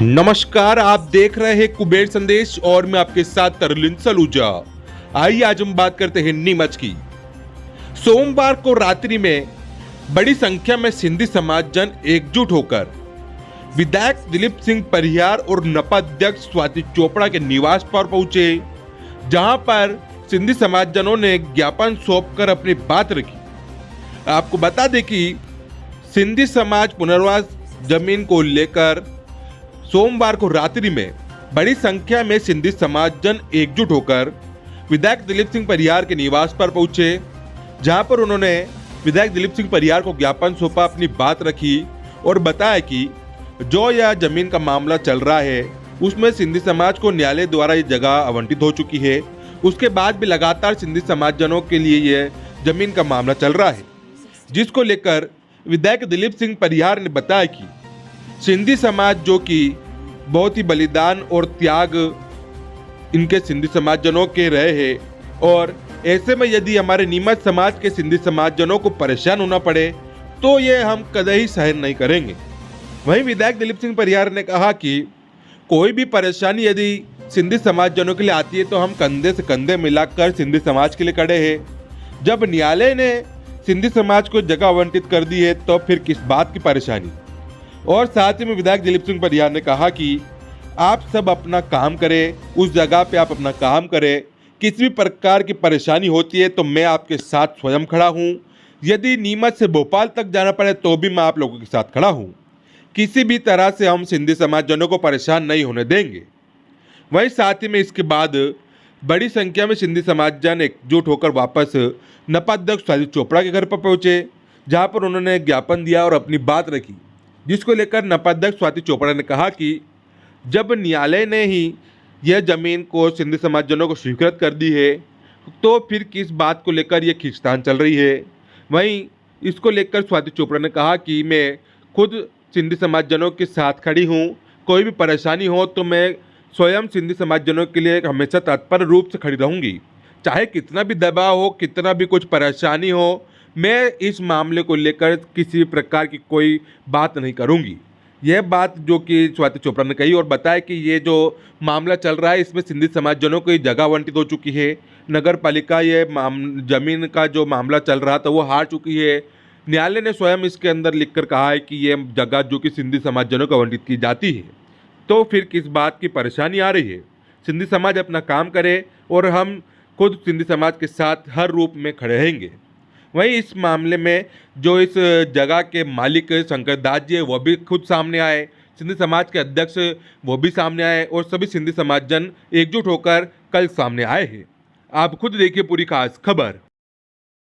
नमस्कार, आप देख रहे हैं कुबेर संदेश और मैं आपके साथ तरलिन सलूजा। आइए आज हम बात करते हैं नीमच की। सोमवार को रात्रि में बड़ी संख्या में सिंधी समाज जन एकजुट होकर विधायक दिलीप सिंह परिहार और नपा अध्यक्ष स्वाति चोपड़ा के निवास पर पहुंचे, जहां पर सिंधी समाज जनों ने ज्ञापन सौंपकर अपनी बात रखी। आपको बता दें कि सिंधी समाज पुनर्वास जमीन को लेकर सोमवार को रात्रि में बड़ी संख्या में सिंधी समाज जन एकजुट होकर विधायक दिलीप सिंह परिहार के निवास पर पहुंचे, जहां पर उन्होंने विधायक दिलीप सिंह परिहार को ज्ञापन सौंपा, अपनी बात रखी और बताया कि जो यह जमीन का मामला चल रहा है उसमें सिंधी समाज को न्यायालय द्वारा ये जगह आवंटित हो चुकी है। उसके बाद भी लगातार सिंधी समाज जनों के लिए यह जमीन का मामला चल रहा है, जिसको लेकर विधायक दिलीप सिंह परिहार ने बताया कि सिंधी समाज जो कि बहुत ही बलिदान और त्याग इनके सिंधी समाज जनों के रहे हैं, और ऐसे में यदि हमारे नीमच समाज के सिंधी समाज जनों को परेशान होना पड़े तो ये हम कदे ही सहन नहीं करेंगे। वहीं विधायक दिलीप सिंह परिहार ने कहा कि कोई भी परेशानी यदि सिंधी समाज जनों के लिए आती है तो हम कंधे से कंधे मिलाकर सिंधी समाज के लिए खड़े हैं। जब न्यायालय ने सिंधी समाज को जगह आवंटित कर दी है तो फिर किस बात की परेशानी। और साथ ही में विधायक दिलीप सिंह परिहार ने कहा कि आप सब अपना काम करें, उस जगह पे आप अपना काम करें। किसी भी प्रकार की परेशानी होती है तो मैं आपके साथ स्वयं खड़ा हूं। यदि नीमच से भोपाल तक जाना पड़े तो भी मैं आप लोगों के साथ खड़ा हूं। किसी भी तरह से हम सिंधी समाज जनों को परेशान नहीं होने देंगे। वहीं साथ ही में इसके बाद बड़ी संख्या में सिंधी समाज जन एकजुट होकर वापस नपा अध्यक्ष स्वाति चोपड़ा के घर पर पहुंचे, जहां पर उन्होंने ज्ञापन दिया और अपनी बात रखी, जिसको लेकर नपा अध्यक्ष स्वाति चोपड़ा ने कहा कि जब न्यायालय ने ही यह जमीन को सिंधी समाज जनों को स्वीकृत कर दी है तो फिर किस बात को लेकर यह खींचतान चल रही है। वहीं इसको लेकर स्वाति चोपड़ा ने कहा कि मैं खुद सिंधी समाज जनों के साथ खड़ी हूँ। कोई भी परेशानी हो तो मैं स्वयं सिंधी समाज जनों के लिए हमेशा तत्पर रूप से खड़ी रहूँगी। चाहे कितना भी दबाव हो, कितना भी कुछ परेशानी हो, मैं इस मामले को लेकर किसी प्रकार की कोई बात नहीं करूंगी। यह बात जो कि स्वाति चोपड़ा ने कही और बताया कि ये जो मामला चल रहा है इसमें सिंधी समाज जनों को जगह आवंटित हो चुकी है। नगर पालिका ये जमीन का जो मामला चल रहा था वो हार चुकी है। न्यायालय ने स्वयं इसके अंदर लिखकर कहा है कि ये जगह जो कि सिंधी समाज जनों को आवंटित की जाती है, तो फिर किस बात की परेशानी आ रही है। सिंधी समाज अपना काम करे और हम खुद सिंधी समाज के साथ हर रूप में खड़े रहेंगे। वहीं इस मामले में जो इस जगह के मालिक शंकर दास जी है वो भी खुद सामने आए, सिंधी समाज के अध्यक्ष वो भी सामने आए और सभी सिंधी समाज जन एकजुट होकर कल सामने आए हैं। आप खुद देखिए पूरी खास खबर।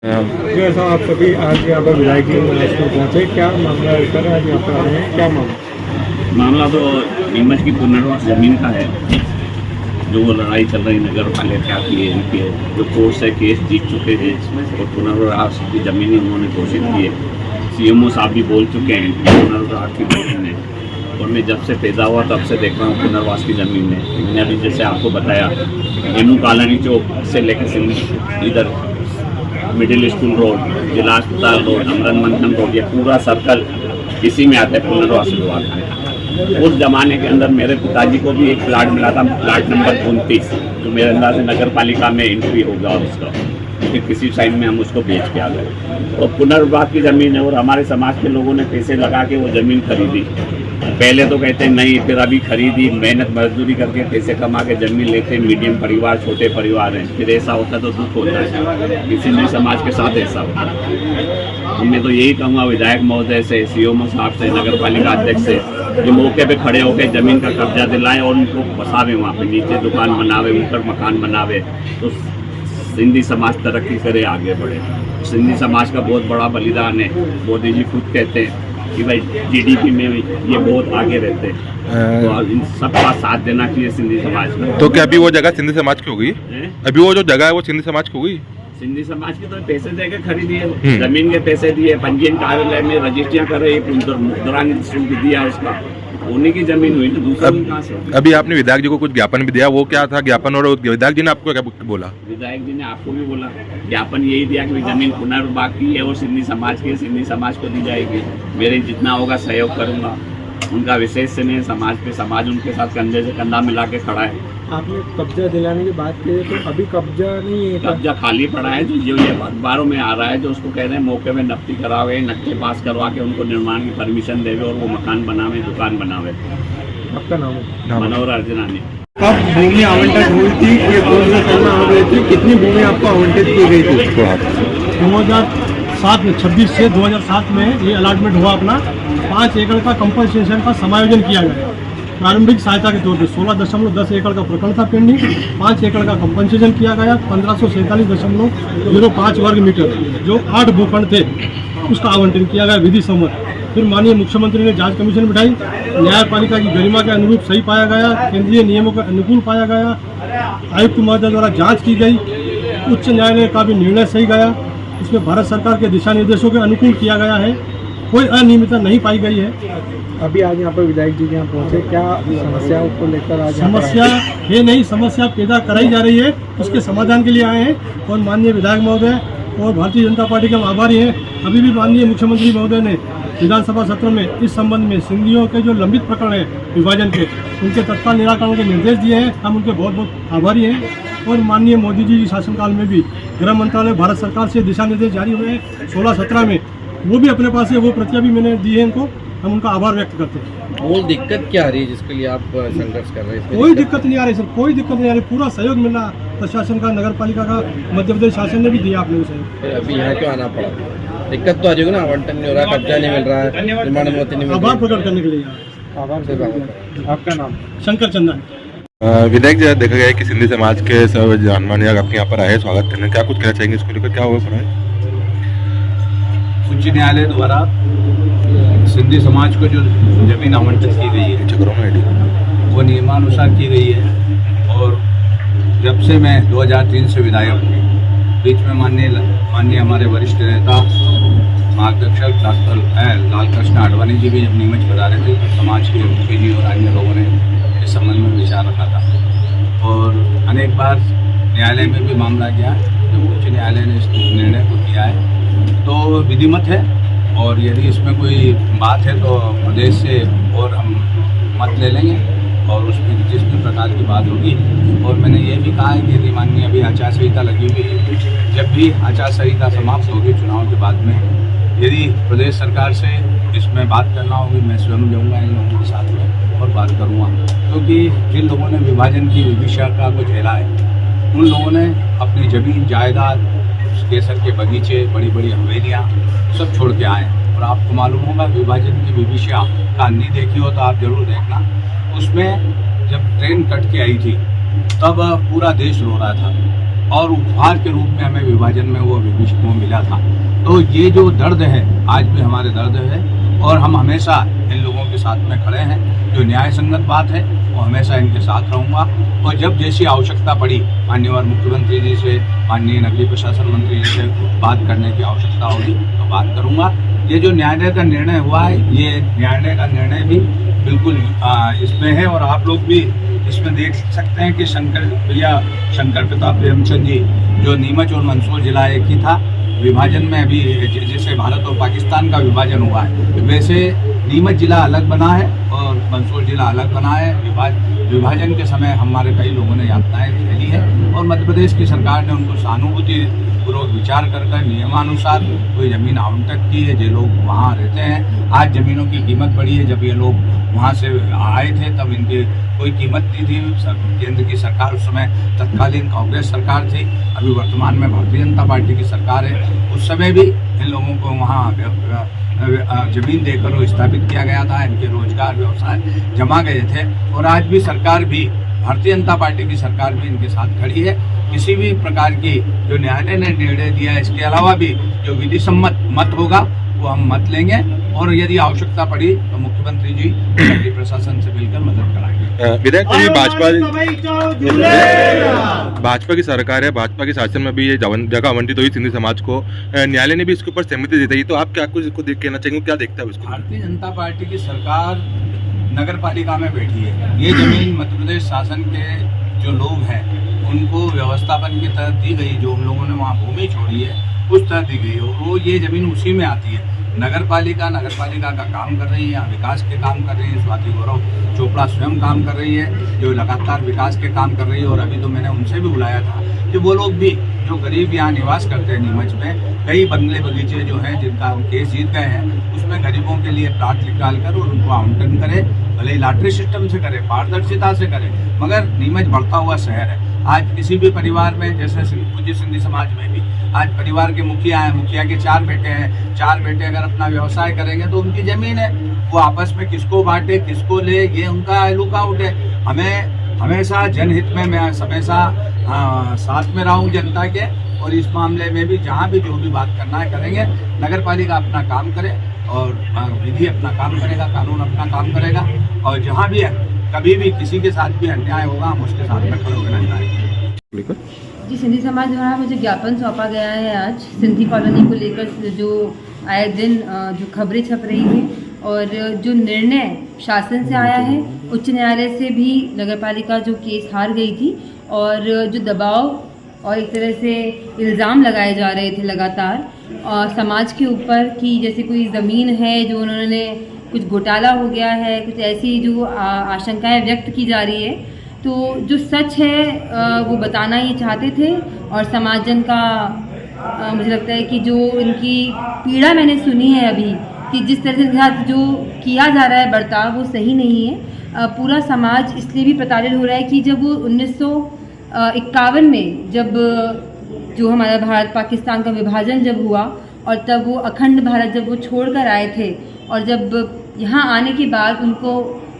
जैसा आप सभी आज यहाँ पर विधायक जी पहुँचे, क्या मामला सर आज यहाँ पर आए हैं, क्या मामला तो नीमच की पुनर्वास जमीन का है। जो वो लड़ाई चल रही नगर पालिका की इनके जो कोर्ट से केस जीत चुके हैं और पुनर्वास की ज़मीन उन्होंने घोषित की है। सीएमओ साहब भी बोल चुके हैं पुनर्वास की ज़मीन है, और मैं जब से पैदा हुआ तब से देख रहा हूँ पुनर्वास की ज़मीन में। मैंने अभी जैसे आपको बताया एनू कॉलोनी चौक से लेकर इधर मिडिल स्कूल रोड, जिला अस्पताल रोड, अमरन मंथन रोड, ये पूरा सर्कल इसी में आता है पुनर्वास विभाग में। उस जमाने के अंदर मेरे पिताजी को भी एक प्लाट मिला था, प्लाट नंबर 29, जो मेरे अंदाज से नगर पालिका में एंट्री होगा उसका, क्योंकि किसी टाइम में हम उसको बेच के आ गए। और पुनर्वास की ज़मीन है और हमारे समाज के लोगों ने पैसे लगा के वो ज़मीन खरीदी। पहले तो कहते नहीं, फिर अभी खरीदी, मेहनत मजदूरी करके पैसे कमा के ज़मीन लेते। मीडियम परिवार, छोटे परिवार हैं, फिर ऐसा होता तो दुख होता है, किसी भी समाज के साथ ऐसा होता है। मैं तो यही कहूँगा विधायक महोदय से, सीएमओ साहब से, नगर पालिका अध्यक्ष से, जो मौके पे खड़े होकर ज़मीन का कब्जा दिलाएं और उनको बसावे, वहाँ पे नीचे दुकान बनावे, ऊपर मकान बनावे, तो सिंधी समाज तरक्की करे, आगे बढ़े। सिंधी समाज का बहुत बड़ा बलिदान है। मोदी जी खुद कहते हैं कि भाई जीडीपी में ये बहुत आगे रहते हैं, तो इन सबका साथ देना चाहिए सिंधी समाज को। तो क्या अभी वो जगह सिंधी समाज की हो गई? अभी वो जो जगह है वो सिंधी समाज की हो गई? सिंधी समाज की तो पैसे देकर खरीदी है, जमीन के पैसे दिए, पंजीयन कार्यालय में रजिस्ट्रियाँ कर रही है, मुद्रांक दिया उसका, उन्हीं की जमीन हुई ना, दूसरा कहाँ से? अभी आपने विधायक जी को कुछ ज्ञापन भी दिया, वो क्या था ज्ञापन, और विधायक जी ने आपको क्या बोला? विधायक जी ने आपको भी बोला, ज्ञापन यही दिया कि जमीन पुनर्वास की है और सिंधी समाज की है, सिंधी समाज को दी जाएगी, मेरे जितना होगा सहयोग करूंगा। उनका विशेष से नहीं है समाज पे, समाज उनके साथ कंधे से कंधा मिला के खड़ा है। आपने कब्जा दिलाने की बात की है, तो अभी कब्जा नहीं है? कब्जा खाली पड़ा है, जो ये अखबारों में आ रहा है, जो उसको कह रहे हैं मौके में नफ्ती करावे, नक्शे पास करवा के उनको निर्माण की परमिशन देवे और वो मकान बनावे, दुकान बनावे। आपका नाम है? मनोहर अर्जनानी। कब भूमि आवंटन हुई थी, ये कौन सा करना आ गई थी, कितनी भूमि आपको आवंटित की गई थी? 2007 में 26 से 2007 में ये अलॉटमेंट हुआ अपना। 5 एकड़ का कंपनसेशन का समायोजन किया गया प्रारंभिक सहायता के तौर पे। 16.10 एकड़ का प्रकरण था पेंडिंग, 5 एकड़ का कंपनसेशन किया गया। 1547.05 वर्ग मीटर जो 8 भूखंड थे उसका आवंटन किया गया विधि सम्मत। फिर माननीय मुख्यमंत्री ने जांच कमीशन बिठाई, न्यायपालिका की गरिमा के अनुरूप सही पाया गया, केंद्रीय नियमों के अनुकूल पाया गया, आयुक्त महोदय द्वारा जांच की गई, उच्च न्यायालय का भी निर्णय सही गया, इसमें भारत सरकार के दिशा निर्देशों के अनुकूल किया गया है, कोई अनियमितता नहीं पाई गई है। अभी आज यहाँ पर विधायक जी यहाँ पहुँचे, क्या समस्याओं को लेकर आज यहाँ पर आए? समस्या है नहीं, समस्या पैदा कराई जा रही है, उसके समाधान के लिए आए हैं। और माननीय विधायक महोदय और भारतीय जनता पार्टी के हम आभारी हैं। अभी भी माननीय मुख्यमंत्री महोदय ने विधानसभा सत्र में इस संबंध में सिंधियों के जो लंबित प्रकरण हैं विभाजन के, उनके तत्काल निराकरण के निर्देश दिए हैं। हम उनके बहुत बहुत आभारी हैं। और माननीय मोदी जी शासनकाल में भी गृह मंत्रालय भारत सरकार से दिशा निर्देश जारी हुए हैं 16-17 में, वो भी अपने पास है, वो प्रतियां भी मैंने दी है इनको, हम उनका आभार व्यक्त करते हैं। वो दिक्कत क्या आ रही है जिसके लिए आप संघर्ष कर रहे हैं? कोई दिक्कत नहीं आ रही सर, कोई दिक्कत नहीं आ रही, पूरा सहयोग मिल रहा प्रशासन का, नगर पालिका का, मध्य प्रदेश शासन ने भी दिया आपने सहयोग। फिर अभी यहाँ क्यों आना पड़ा? दिक्कत तो आ जाएगी ना, आवंटन नहीं हो रहा, कब्जा नहीं मिल रहा है, निर्माण अनुमति नहीं मिल आभार रही। प्रकट करने के लिए आभार से। आपका नाम? शंकर चंदन। विधायक जी, देखा गया है कि सिंधी समाज के सब जानमानी आपके यहाँ पर आए स्वागत करने, क्या कुछ कहना चाहेंगे इसको लेकर, क्या हुआ पड़ा है? उच्च न्यायालय द्वारा सिंधी समाज को जो जमीन आवंटित की गई है वो नियमानुसार की गई है। और जब से मैं 2003 से विधायक हूँ, बीच में माननीय हमारे वरिष्ठ नेता मार्गदर्शक डॉक्टर लाल कृष्ण आडवाणी जी भी जब नीमच बता रहे थे तो समाज के मुखी जी और अन्य लोगों ने इस संबंध में विचार रखा था। और अनेक बार न्यायालय में भी मामला गया, जब उच्च न्यायालय ने इस निर्णय को किया है तो विधिमत है। और यदि इसमें कोई बात है तो प्रदेश से और हम मत ले लेंगे और उसमें जिस भी प्रकार की बात होगी। और मैंने ये भी कहा है कि यदि माननीय अभी आचार संहिता लगी हुई है, जब भी आचार संहिता समाप्त होगी चुनाव के बाद में, यदि प्रदेश सरकार से इसमें बात करना होगी, मैं स्वयं जाऊँगा इन लोगों के साथ में और बात करूँगा। क्योंकि जिन लोगों ने विभाजन की विभिषा का को झेला है, उन लोगों ने अपनी ज़मीन जायदाद, केसर के बगीचे, बड़ी बड़ी हवेलियाँ सब छोड़ के आए। और आपको मालूम होगा विभाजन की विभिषा कहानी देखी हो तो आप जरूर देखना। उसमें जब ट्रेन कट के आई थी तब पूरा देश रो रहा था और उपहार के रूप में हमें विभाजन में वो विभिषा मिला था। तो ये जो दर्द है आज भी हमारे दर्द है और हम हमेशा इन लोगों के साथ में खड़े हैं। जो न्याय संगत बात है वो हमेशा इनके साथ रहूँगा। और जब जैसी आवश्यकता पड़ी माननीय मुख्यमंत्री जी से, माननीय नगरीय प्रशासन मंत्री जी से बात करने की आवश्यकता होगी तो बात करूँगा। ये जो न्यायालय का निर्णय हुआ है, ये न्यायालय का निर्णय भी बिल्कुल इसमें है। और आप लोग भी इसमें देख सकते हैं कि शंकर प्रताप प्रेमचंद जी जो नीमच और मंदसौर जिला एक ही था, विभाजन में अभी जैसे भारत और पाकिस्तान का विभाजन हुआ है वैसे नीमच जिला अलग बना है और मंदसौर जिला अलग बना है। विभाजन के समय हमारे कई लोगों ने यातनाएं झेली है और मध्य प्रदेश की सरकार ने उनको सहानुभूति पूर्वक विचार कर नियमानुसार कोई ज़मीन आवंटित की है। जो लोग वहाँ रहते हैं, आज ज़मीनों की कीमत बढ़ी है। जब ये लोग वहाँ से आए थे तब इनकी कोई कीमत नहीं थी। केंद्र की सरकार उस समय तत्कालीन कांग्रेस सरकार थी, अभी वर्तमान में भारतीय जनता पार्टी की सरकार है। उस समय भी इन लोगों को वहाँ ज़मीन देकर स्थापित किया गया था, इनके रोजगार व्यवसाय जमा गए थे। और आज भी सरकार भी, भारतीय जनता पार्टी की सरकार भी इनके साथ खड़ी है। किसी भी प्रकार की जो न्यायालय ने निर्णय दिया है, इसके अलावा भी जो विधि सम्मत मत होगा वो हम मत लेंगे। और यदि आवश्यकता पड़ी तो मुख्यमंत्री जी नगरीय प्रशासन से मिलकर मदद कराएंगे। विधायक जी, भाजपा की सरकार है, भाजपा के शासन में भी ये जगह आवंटित हुई सिंधी समाज को, न्यायालय ने भी इसके ऊपर सहमति दी थी। तो आप क्या कुछ इसको कहना चाहेंगे, क्या देखता है उसको? भारतीय जनता पार्टी की सरकार नगर पालिका में बैठी है। ये जमीन मध्य प्रदेश शासन के जो लोग हैं उनको व्यवस्थापन के तहत दी गई, जो उन लोगों ने वहाँ भूमि छोड़ी है उस तरह दी गई और वो ये ज़मीन उसी में आती है। नगर पालिका का काम कर रही है, विकास के काम कर रही है। स्वाति गौरव चोपड़ा स्वयं काम कर रही है, जो लगातार विकास के काम कर रही है। और अभी तो मैंने उनसे भी बुलाया था कि वो लोग भी जो गरीब यहाँ निवास करते हैं नीमच में, कई बंगले बगीचे जो हैं जिनका हम केस जीत गए हैं, उसमें गरीबों के लिए प्लाट निकाल कर और उनको आवंटन करे, भले ही लॉटरी सिस्टम से करे, पारदर्शिता से करे, मगर नीमच बढ़ता हुआ शहर है। आज किसी भी परिवार में, जैसे पूज्य सिंधी समाज में भी आज परिवार के मुखिया हैं, मुखिया के 4 बेटे हैं, 4 बेटे अगर अपना व्यवसाय करेंगे तो उनकी जमीन है, वो आपस में किसको बांटे किसको ले, ये उनका लुकआउट है। हमें हमेशा जनहित में मैं हमेशा साथ में रहा हूँ जनता के, और इस मामले में भी जहाँ भी जो भी बात करना है करेंगे। नगर पालिका अपना काम करे और विधि अपना काम करेगा, कानून अपना काम करेगा, और जहाँ भी है कभी भी किसी के साथ भी अन्याय होगा हम उसके साथ में खड़े होकर नहीं आएंगे। जी, सिंधी समाज द्वारा मुझे ज्ञापन सौंपा गया है आज सिंधी कॉलोनी को लेकर, जो आए दिन जो खबरें छप रही हैं और जो निर्णय शासन से आया है, उच्च न्यायालय से भी नगर पालिका जो केस हार गई थी, और जो दबाव और एक तरह से इल्ज़ाम लगाए जा रहे थे लगातार समाज के ऊपर कि जैसे कोई ज़मीन है जो उन्होंने कुछ घोटाला हो गया है, कुछ ऐसी जो आशंकाएं व्यक्त की जा रही है, तो जो सच है वो बताना ही चाहते थे। और समाजजन का मुझे लगता है कि जो इनकी पीड़ा मैंने सुनी है अभी, कि जिस तरह से साथ जो किया जा रहा है बर्ताव, वो सही नहीं है। पूरा समाज इसलिए भी प्रताड़ित हो रहा है कि जब वो 1951 में जब जो हमारा भारत पाकिस्तान का विभाजन जब हुआ, और तब वो अखंड भारत जब वो छोड़ कर आए थे, और जब यहाँ आने के बाद उनको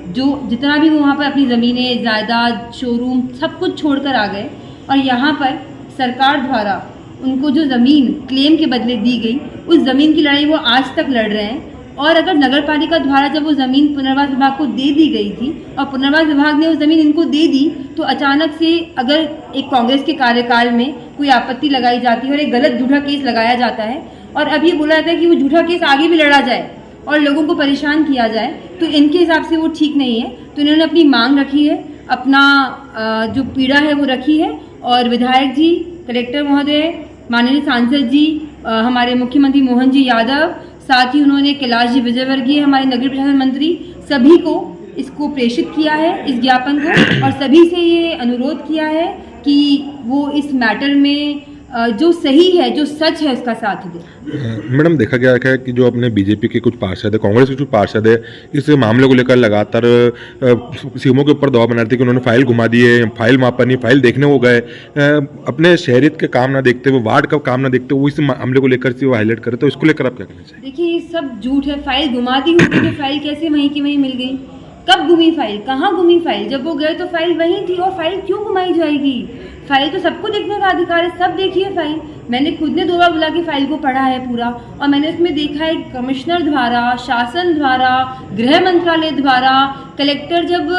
जो जितना भी वो वहाँ पर अपनी ज़मीनें, जायदाद, शोरूम सब कुछ छोड़कर आ गए, और यहाँ पर सरकार द्वारा उनको जो ज़मीन क्लेम के बदले दी गई, उस ज़मीन की लड़ाई वो आज तक लड़ रहे हैं। और अगर नगर पालिका द्वारा जब वो ज़मीन पुनर्वास विभाग को दे दी गई थी और पुनर्वास विभाग ने वो ज़मीन इनको दे दी, तो अचानक से अगर एक कांग्रेस के कार्यकाल में कोई आपत्ति लगाई जाती है और एक गलत झूठा केस लगाया जाता है, और अब ये बोला जाता है कि वो झूठा केस आगे भी लड़ा जाए और लोगों को परेशान किया जाए, तो इनके हिसाब से वो ठीक नहीं है। तो इन्होंने अपनी मांग रखी है, अपना जो पीड़ा है वो रखी है, और विधायक जी, कलेक्टर महोदय, माननीय सांसद जी, हमारे मुख्यमंत्री मोहन जी यादव, साथ ही उन्होंने कैलाश जी विजयवर्गीय, हमारे नगरीय प्रशासन मंत्री, सभी को इसको प्रेषित किया है, इस ज्ञापन को, और सभी से ये अनुरोध किया है कि वो इस मैटर में जो सही है, जो सच है, उसका साथ दे। मैडम, देखा गया है कि जो अपने बीजेपी के कुछ पार्षद है, कांग्रेस के कुछ पार्षद है, इस मामले को लेकर लगातार सीएमओ के ऊपर दबाव बनाते थे कि उन्होंने फाइल घुमा दी है, फाइल मापा नहीं, फाइल देखने को गए, अपने शहरियत के काम ना देखते हुए, वार्ड का काम ना देखते हुए इस मामले को लेकर से वो हाईलाइट करे, तो इसको लेकर आप क्या कहना चाहिए? देखिए, ये सब झूठ है। फाइल घुमा दी होती तो फाइल कैसे वहीं की वहीं मिल गई? कब घूमी फाइल? कहाँ घूमी फाइल? जब वो गए तो फाइल वहीं थी, और फाइल क्यों घुमाई जाएगी? फाइल तो सबको देखने का अधिकार है, सब देखिए फाइल। मैंने खुद ने 2 बार बुला के फाइल को पढ़ा है पूरा, और मैंने उसमें देखा है कमिश्नर द्वारा, शासन द्वारा, गृह मंत्रालय द्वारा, कलेक्टर जब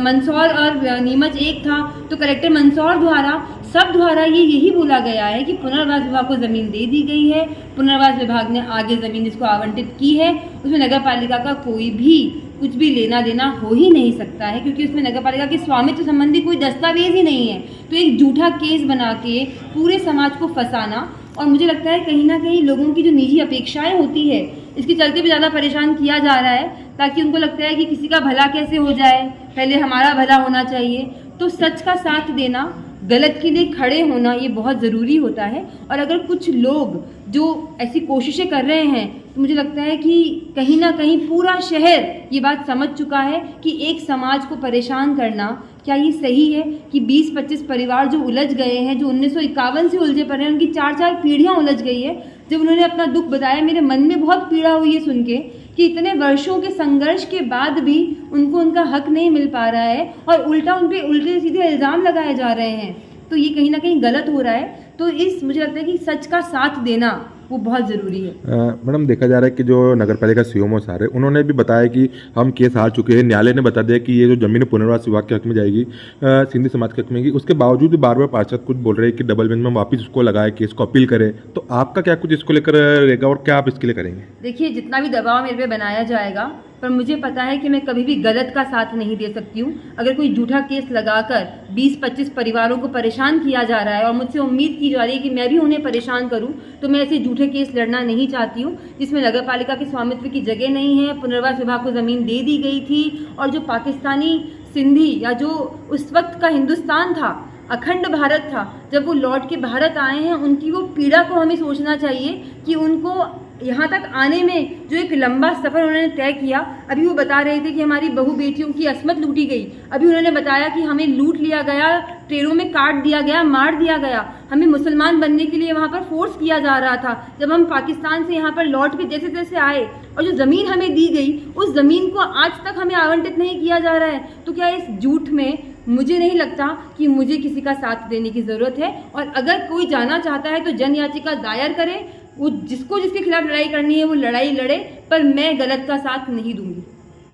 मंदसौर और नीमच एक था तो कलेक्टर मंदसौर द्वारा, सब द्वारा ये यही बोला गया है कि पुनर्वास विभाग को ज़मीन दे दी गई है। पुनर्वास विभाग ने आगे ज़मीन जिसको आवंटित की है, उसमें नगर पालिका का कोई भी कुछ भी लेना देना हो ही नहीं सकता है, क्योंकि उसमें नगर पालिका के स्वामित्व संबंधी कोई दस्तावेज ही नहीं है। तो एक झूठा केस बना के पूरे समाज को फंसाना, और मुझे लगता है कहीं ना कहीं लोगों की जो निजी अपेक्षाएं होती है, इसके चलते भी ज़्यादा परेशान किया जा रहा है, ताकि उनको लगता है कि किसी का भला कैसे हो जाए, पहले हमारा भला होना चाहिए। तो सच का साथ देना, गलत के लिए खड़े होना, ये बहुत ज़रूरी होता है। और अगर कुछ लोग जो ऐसी कोशिशें कर रहे हैं, तो मुझे लगता है कि कहीं ना कहीं पूरा शहर ये बात समझ चुका है कि एक समाज को परेशान करना क्या ये सही है? कि 20-25 परिवार जो उलझ गए हैं, जो 1951 से उलझे पड़े हैं, उनकी 4-4 पीढ़ियाँ उलझ गई है। जब उन्होंने अपना दुख बताया, मेरे मन में बहुत पीड़ा हुई है सुन के कि इतने वर्षों के संघर्ष के बाद भी उनको उनका हक नहीं मिल पा रहा है, और उल्टा उन पर उल्टे सीधे इल्ज़ाम लगाए जा रहे हैं। तो ये कहीं ना कहीं गलत हो रहा है। तो मुझे लगता है कि सच का साथ देना वो बहुत ज़रूरी है। मैडम, देखा जा रहा है कि जो नगर पालिका सीएमओ सारे, उन्होंने भी बताया कि हम केस हार चुके हैं, न्यायालय ने बता दिया कि ये जो जमीन पुनर्वास विभाग के हक में जाएगी, सिंधी समाज के हक में जाएगी। उसके बावजूद भी बार बार पार्षद कुछ बोल रहे हैं कि डबल बेंच में वापस उसको लगाए, केस को अपील करे। तो आपका क्या कुछ इसको लेकर रहेगा और क्या आप इसके लिए करेंगे? देखिए, जितना भी दबाव मेरे पे बनाया जाएगा, पर मुझे पता है कि मैं कभी भी गलत का साथ नहीं दे सकती हूँ। अगर कोई झूठा केस लगाकर 20-25 परिवारों को परेशान किया जा रहा है और मुझसे उम्मीद की जा रही है कि मैं भी उन्हें परेशान करूँ, तो मैं ऐसे झूठे केस लड़ना नहीं चाहती हूँ जिसमें नगर पालिका के स्वामित्व की जगह नहीं है, पुनर्वास विभाग को ज़मीन दे दी गई थी और जो पाकिस्तानी सिंधी या जो उस वक्त का हिंदुस्तान था, अखंड भारत था, जब वो लौट के भारत आए हैं, उनकी वो पीड़ा को हमें सोचना चाहिए कि उनको यहाँ तक आने में जो एक लंबा सफ़र उन्होंने तय किया। अभी वो बता रहे थे कि हमारी बहू बेटियों की अस्मत लूटी गई, अभी उन्होंने बताया कि हमें लूट लिया गया, ट्रेनों में काट दिया गया, मार दिया गया, हमें मुसलमान बनने के लिए वहाँ पर फोर्स किया जा रहा था। जब हम पाकिस्तान से यहाँ पर लौट के जैसे तैसे आए और जो ज़मीन हमें दी गई, उस ज़मीन को आज तक हमें आवंटित नहीं किया जा रहा है। तो क्या इस झूठ में मुझे नहीं लगता कि मुझे किसी का साथ देने की ज़रूरत है। और अगर कोई जाना चाहता है तो जन याचिका दायर करे, वो जिसको जिसके खिलाफ लड़ाई करनी है वो लड़ाई लड़े, पर मैं गलत का साथ नहीं दूंगी।